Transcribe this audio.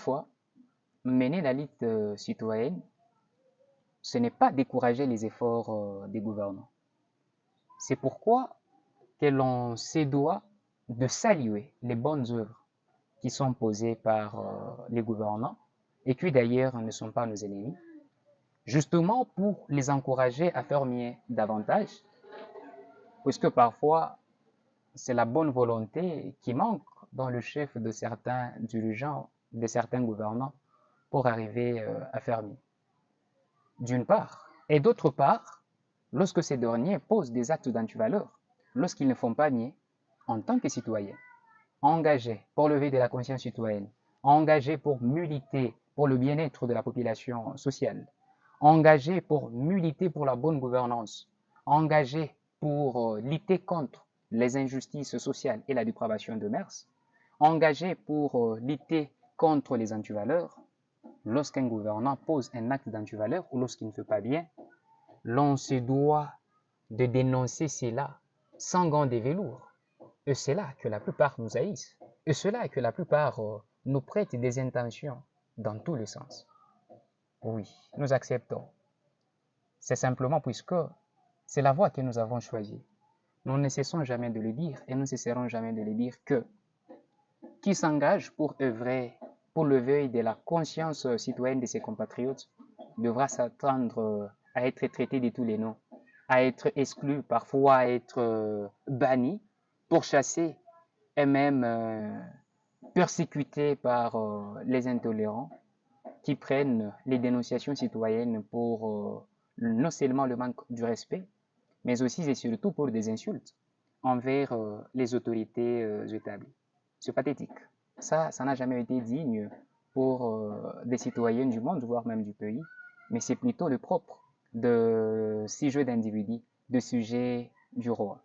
toutefois, mener la lutte citoyenne, ce n'est pas décourager les efforts des gouvernants. C'est pourquoi que l'on se doit de saluer les bonnes œuvres qui sont posées par les gouvernants et qui d'ailleurs ne sont pas nos ennemis, justement pour les encourager à faire mieux davantage, puisque parfois c'est la bonne volonté qui manque dans le chef de certains dirigeants, de certains gouvernants, pour arriver à faire mieux, d'une part. Et d'autre part, lorsque ces derniers posent des actes d'antivaleur, lorsqu'ils ne font pas mieux, en tant que citoyens, engagés pour lever de la conscience citoyenne, engagés pour militer pour le bien-être de la population sociale, engagés pour militer pour la bonne gouvernance, engagés pour lutter contre les injustices sociales et la dépravation de mœurs, engagés pour lutter contre les antivaleurs, lorsqu'un gouvernant pose un acte d'antivaleur ou lorsqu'il ne fait pas bien, l'on se doit de dénoncer cela sans gants de velours. Et c'est là que la plupart nous haïssent. Et c'est là que la plupart nous prêtent des intentions dans tous les sens. Oui, nous acceptons. C'est simplement puisque c'est la voie que nous avons choisie. Nous ne cessons jamais de le dire et nous ne cesserons jamais de le dire que qui s'engage pour œuvrer pour l'éveil de la conscience citoyenne de ses compatriotes devra s'attendre à être traité de tous les noms, à être exclu, parfois à être banni, pourchassé et même persécuté par les intolérants qui prennent les dénonciations citoyennes pour non seulement le manque du respect, mais aussi et surtout pour des insultes envers les autorités établies. C'est pathétique. Ça n'a jamais été digne pour des citoyens du monde, voire même du pays, mais c'est plutôt le propre de ces jeux d'individus, de sujets du roi.